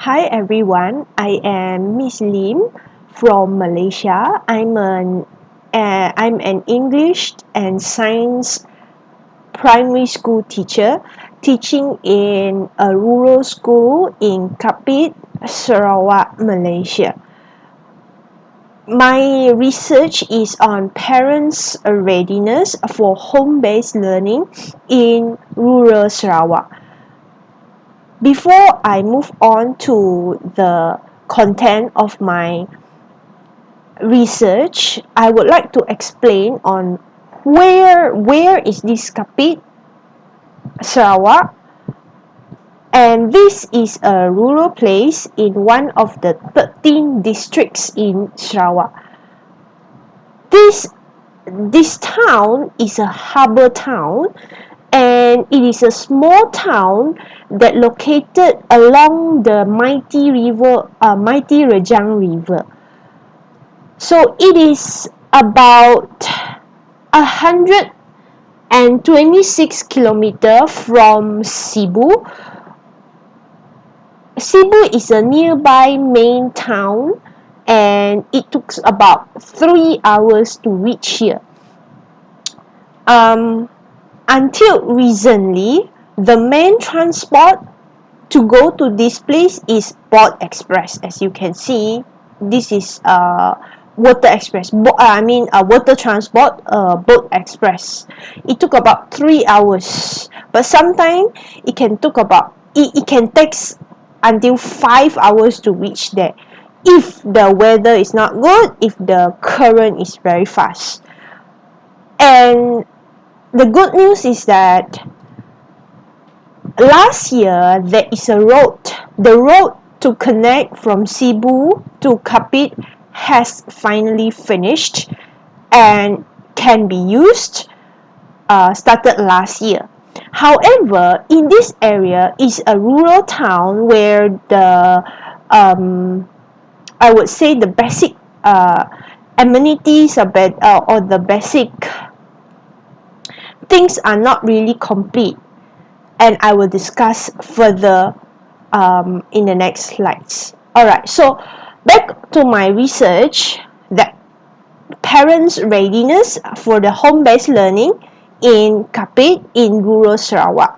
Hi everyone, I am Miss Lim from Malaysia. I'm an English and Science primary school teacher teaching in a rural school in Kapit, Sarawak, Malaysia. My research is on parents' readiness for home-based learning in rural Sarawak. Before I move on to the content of my research, I would like to explain on where is this Kapit, Sarawak, and this is a rural place in one of the 13 districts in Sarawak. This town is a harbour town, and it is a small town that located along the mighty Rejang River. So it is about 126 kilometers from Cebu. Cebu is a nearby main town, and it took about 3 hours to reach here. Until recently, the main transport to go to this place is Boat Express. As you can see, this is water express. Water transport, Boat Express. It took about 3 hours, but sometimes it can take until 5 hours to reach there if the weather is not good, if the current is very fast. And the good news is that last year there is a road. The road to connect from Cebu to Kapit has finally finished and can be used, started last year. However, in this area is a rural town where I would say the basic amenities or the basic things are not really complete, and I will discuss further in the next slides. Alright, so back to my research, that parents' readiness for the home-based learning in Kapit in rural Sarawak.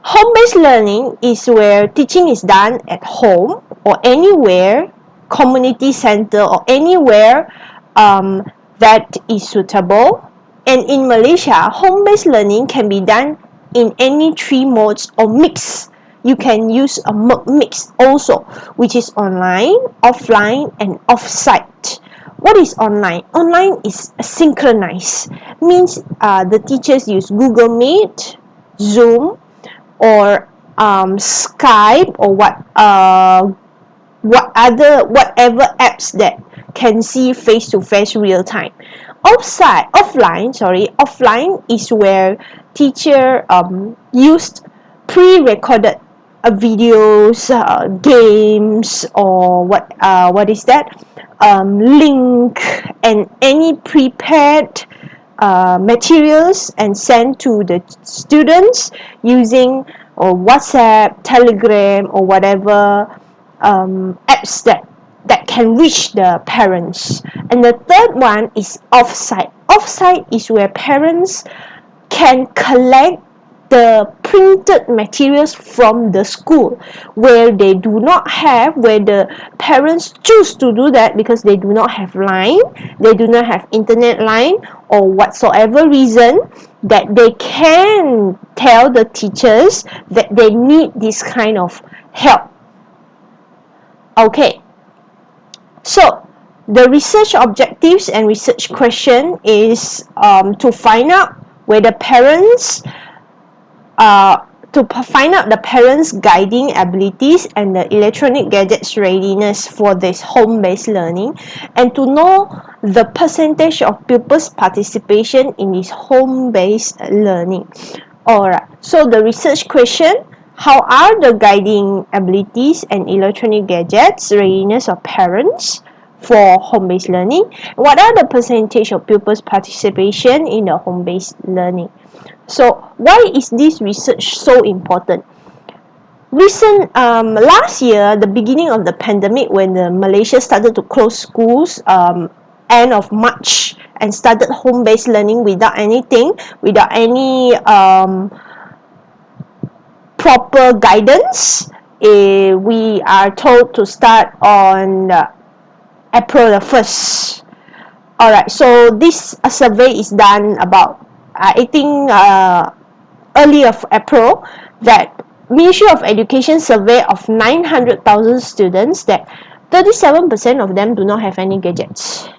Home-based learning is where teaching is done at home or anywhere, community center or anywhere that is suitable. And in Malaysia, home-based learning can be done in any three modes or mix. You can use a mix also, which is online, offline, and off-site. What is online? Online is synchronized. Means the teachers use Google Meet, Zoom, or Skype, or whatever apps that can see face-to-face real time. Offline is where teacher used pre-recorded videos, games, or what is that? Link and any prepared materials and send to the students using WhatsApp, Telegram, or whatever apps that can reach the parents. And the third one is offsite. Offsite is where parents can collect the printed materials from the school, where the parents choose to do that because they do not have line, they do not have internet line, or whatsoever reason, that they can tell the teachers that they need this kind of help. Okay, so the research objectives and research question is to find out whether the parents' guiding abilities and the electronic gadgets readiness for this home-based learning, and to know the percentage of pupils' participation in this home-based learning. Alright, so the research question: how are the guiding abilities and electronic gadgets readiness of parents for home-based learning? What are the percentage of pupils' participation in the home-based learning? So why is this research so important? Last year, the beginning of the pandemic, when Malaysia started to close schools, end of March, and started home-based learning without any proper guidance. We are told to start on April the 1st. Alright, so this survey is done about, I think, early of April, that Ministry of Education survey of 900,000 students, that 37% of them do not have any gadgets.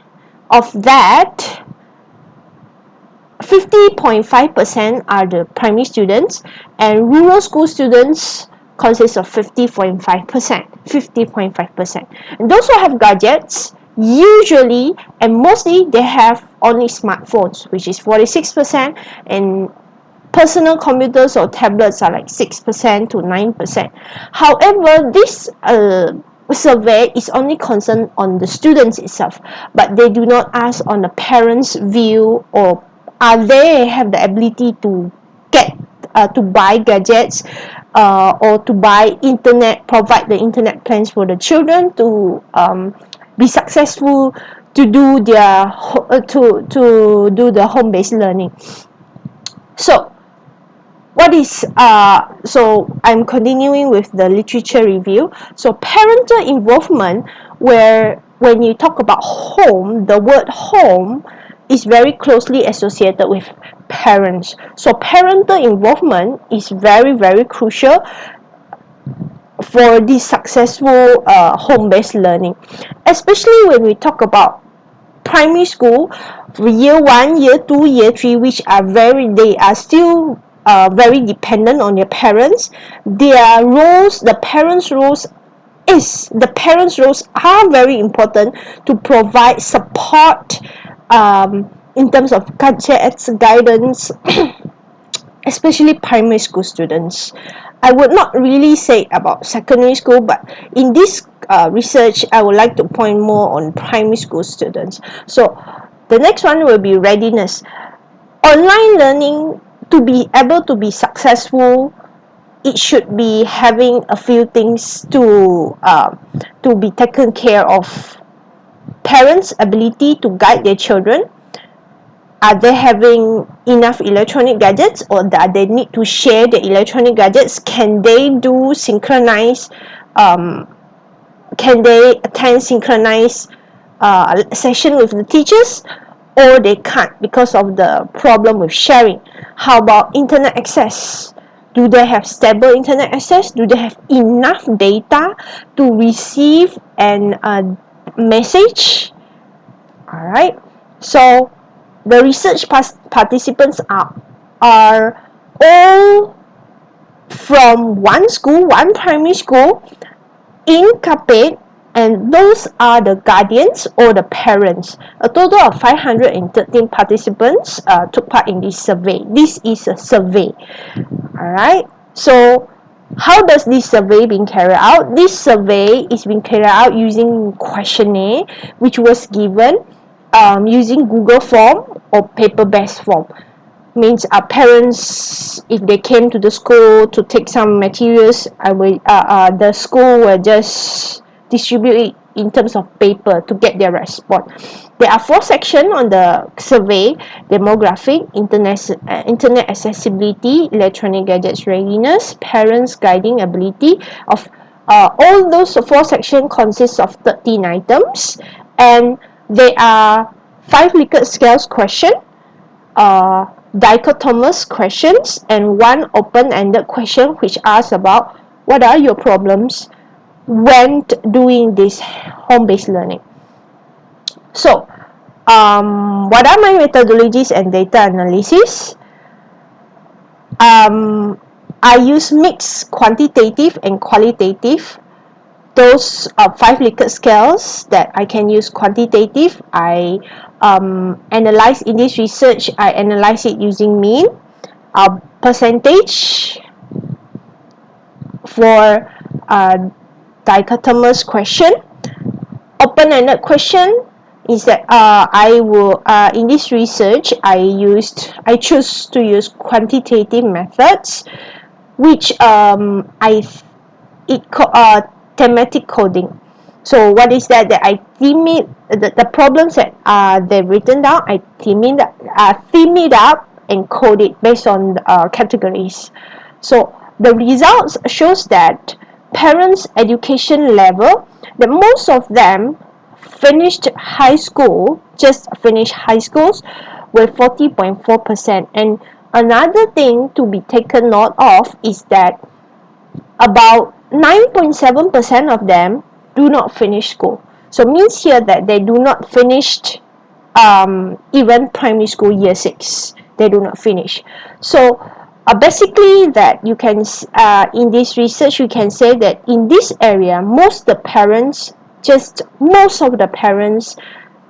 Of that, 50.5% are the primary students, and rural school students consist of 50.5%. And those who have gadgets, usually and mostly, they have only smartphones, which is 46%, and personal computers or tablets are like 6% to 9%. However, this survey is only concerned on the students itself, but they do not ask on the parents' view, or are they have the ability to get to buy gadgets, or to buy provide the internet plans for the children to be successful to do their to do the home-based learning. So I'm continuing with the literature review. So parental involvement, where when you talk about home, the word home is very closely associated with parents. So parental involvement is very, very crucial for this successful home-based learning, especially when we talk about primary school, year 1, year 2, year 3, which are they are still very dependent on their parents. Their roles, the parents' roles are very important to provide support in terms of gadgets, guidance, especially primary school students. I would not really say about secondary school, but in this research, I would like to point more on primary school students. So the next one will be readiness. Online learning, to be able to be successful, it should be having a few things to be taken care of. Parents' ability to guide their children. Are they having enough electronic gadgets, or do they need to share the electronic gadgets? Can they do synchronized? Can they attend synchronized session with the teachers, or they can't because of the problem with sharing? How about internet access? Do they have stable internet access? Do they have enough data to receive an message? Alright, so the research participants are all from one primary school in Kapit, and those are the guardians or the parents. A total of 513 participants took part in this survey. This is a survey. Alright, so how does this survey being carried out? This survey is being carried out using questionnaire, which was given using Google form or paper-based form. Means parents, if they came to the school to take some materials, the school will just distribute it in terms of paper to get their response. There are 4 sections on the survey: demographic, internet accessibility, electronic gadgets readiness, parents guiding ability. Of all those 4 sections consists of 13 items, and there are 5 Likert scales question, dichotomous questions, and 1 open-ended question which asks about what are your problems when doing this home-based learning. So, what are my methodologies and data analysis? I use mixed quantitative and qualitative. Those 5 Likert scales that I can use quantitative, I analyze in this research. I analyze it using mean, percentage for dichotomous question. Open-ended question is that I will in this research I choose to use quantitative methods, which I thematic coding. So what is that? That I theme it, the problems that they've written down, I theme it up and code it based on categories. So the results shows that parents' education level, that most of them just finished high schools with 40.4%. And another thing to be taken note of is that about 9.7% of them do not finish school. So means here that they do not finish even primary school year 6. They do not finish. So basically that you can in this research you can say that in this area most of the parents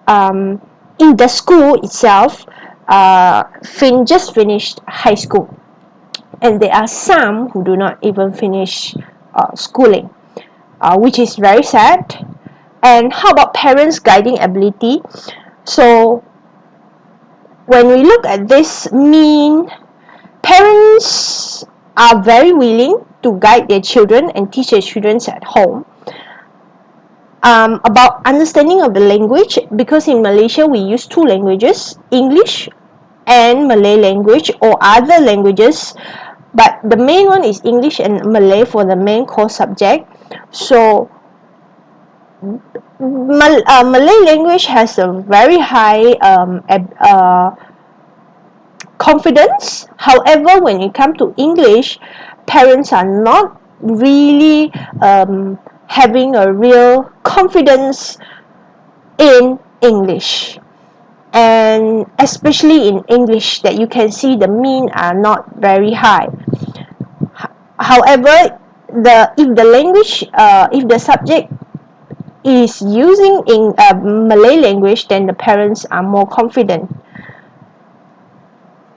in the school itself just finished high school, and there are some who do not even finish schooling, which is very sad. And how about parents' guiding ability? So when we look at this mean, parents are very willing to guide their children and teach their children at home about understanding of the language, because in Malaysia we use 2 languages, English and Malay language or other languages, but the main one is English and Malay for the main core subject. So Malay language has a very high confidence. However, when it comes to English, parents are not really having a real confidence in English, and especially in English that you can see the mean are not very high. However, if the subject is using in Malay language, then the parents are more confident.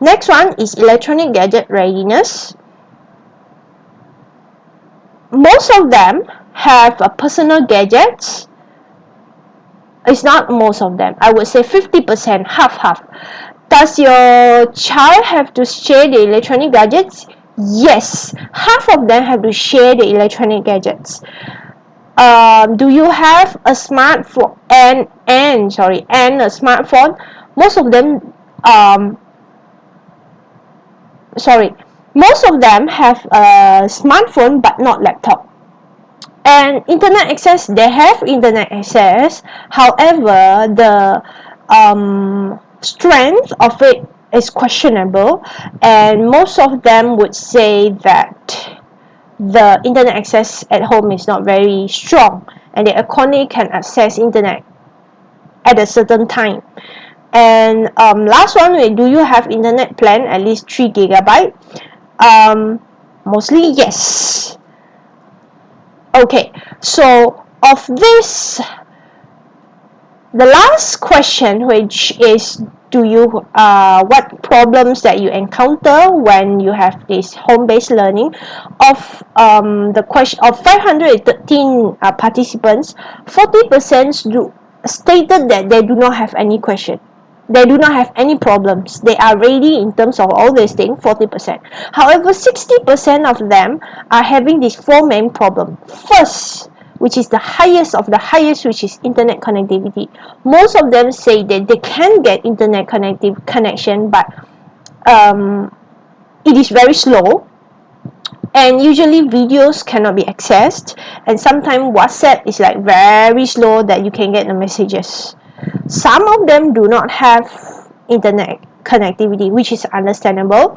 Next one is electronic gadget readiness. Most of them have personal gadgets. It's not most of them. I would say 50%, half. Does your child have to share the electronic gadgets? Yes, half of them have to share the electronic gadgets. Do you have a smartphone and a smartphone? Most of them have a smartphone but not laptop. And internet access, they have internet access. However, the strength of it is questionable, and most of them would say that the internet access at home is not very strong, and they only can access internet at a certain time. And last one, do you have internet plan at least 3 gigabyte? Mostly yes. Okay, so of this, the last question, which is what problems that you encounter when you have this home-based learning, of the question of 513 participants, 40% stated that they do not have any question. They do not have any problems. They are ready in terms of all these things, 40%. However, 60% of them are having this 4 main problem. First, which is the highest of the highest, which is internet connectivity. Most of them say that they can get internet connection, but it is very slow, and usually videos cannot be accessed, and sometimes WhatsApp is like very slow that you can get the messages. Some of them do not have internet connectivity, which is understandable,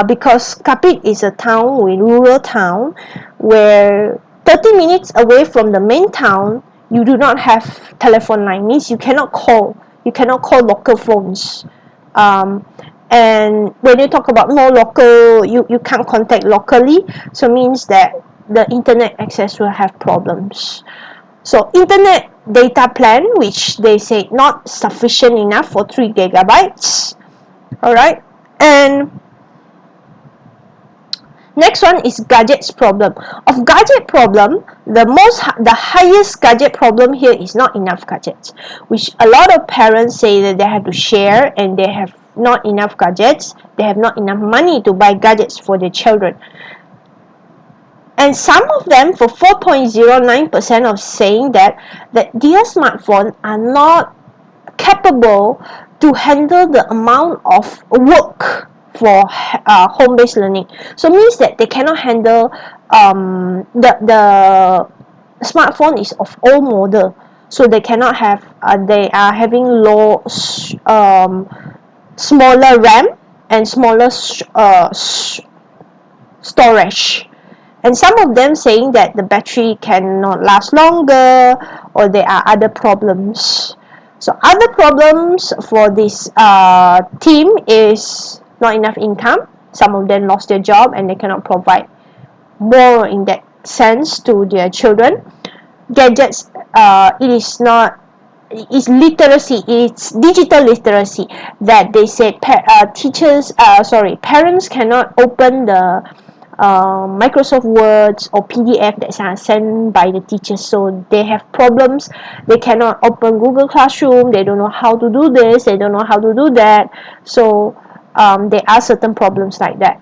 because Kapit is a rural town, where 30 minutes away from the main town, you do not have telephone line. Means you cannot call local phones. And when you talk about no local, you can't contact locally, so means that the internet access will have problems. So internet data plan, which they say not sufficient enough for 3 gigabytes. Alright, and next one is gadgets problem. Of gadget problem, the highest gadget problem here is not enough gadgets, which a lot of parents say that they have to share and they have not enough gadgets. They have not enough money to buy gadgets for their children. And some of them, for 4.09% of saying that their smartphone are not capable to handle the amount of work for home-based learning. So means that they cannot handle the smartphone is of old model, so they cannot have they are having smaller RAM and smaller storage. And some of them saying that the battery cannot last longer, or there are other problems. So other problems for this team is not enough income. Some of them lost their job and they cannot provide more in that sense to their children. Gadgets, it is not, it's literacy, it's digital literacy that they said parents cannot open the Microsoft Words or PDF that are sent by the teachers, so they have problems. They cannot open Google Classroom, they don't know how to do this, they don't know how to do that. So there are certain problems like that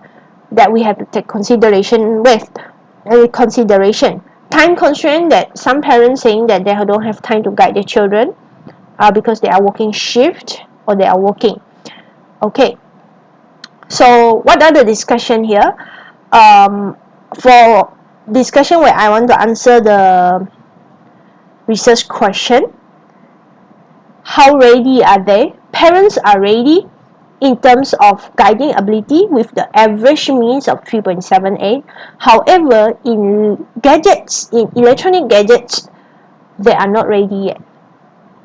we have to take consideration with. Time constraint, that some parents saying that they don't have time to guide their children because they are working shift or they are working. Okay, so what are the discussion here? For discussion where I want to answer the research question, how ready are they? Parents are ready in terms of guiding ability with the average means of 3.78. However, in electronic gadgets, they are not ready yet.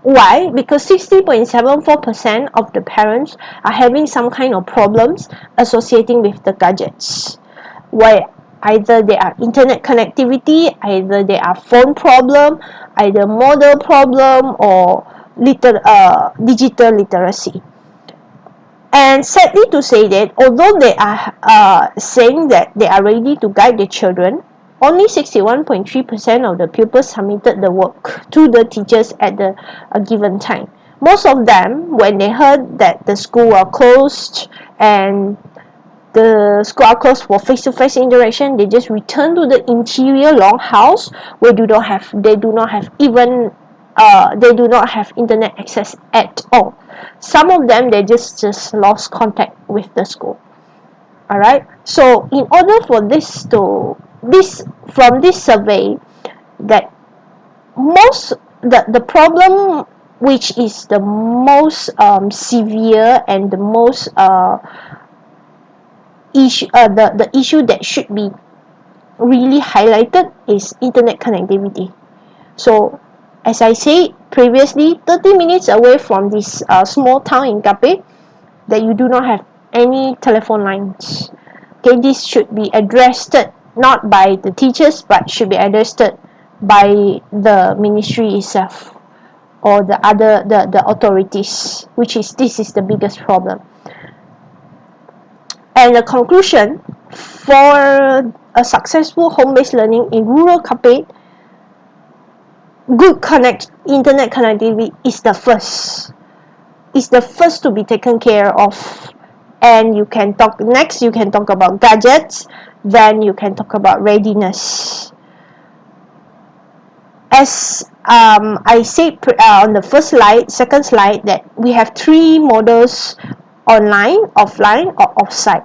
Why? Because 60.74% of the parents are having some kind of problems associating with the gadgets. Why? Either they are internet connectivity, either they are phone problem, either model problem, or digital literacy. And sadly to say that, although they are saying that they are ready to guide their children, only 61.3% of the pupils submitted the work to the teachers at a given time. Most of them, when they heard that the school are closed and the school are closed for face-to-face interaction, they just return to the interior longhouse where they do not have internet access at all. Some of them, they just lost contact with the school. Alright, so in order for from this survey, that the problem which is the most severe and the most the issue that should be really highlighted is internet connectivity. So as I said previously, 30 minutes away from this small town in Kapit, that you do not have any telephone lines. Okay, this should be addressed not by the teachers, but should be addressed by the ministry itself or the authorities, this is the biggest problem. And the conclusion, for a successful home-based learning in rural Kapit, good internet connectivity is the first to be taken care of. And you can talk about gadgets, then you can talk about readiness. As I said on the second slide, that we have 3 models: online, offline, or offsite.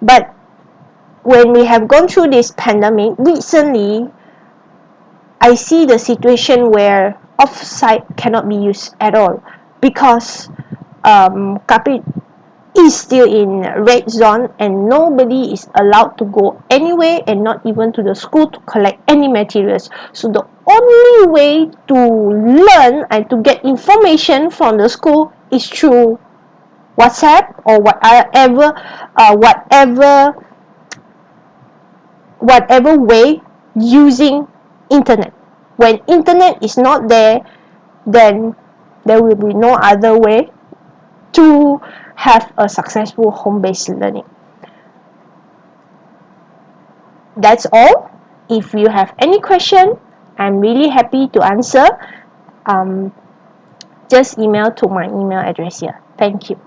But when we have gone through this pandemic recently, I see the situation where offsite cannot be used at all, because Kapit is still in red zone and nobody is allowed to go anywhere, and not even to the school to collect any materials. So the only way to learn and to get information from the school is through WhatsApp or whatever way, using internet. When internet is not there, then there will be no other way to have a successful home-based learning. That's all. If you have any question, I'm really happy to answer. Just email to my email address here. Thank you.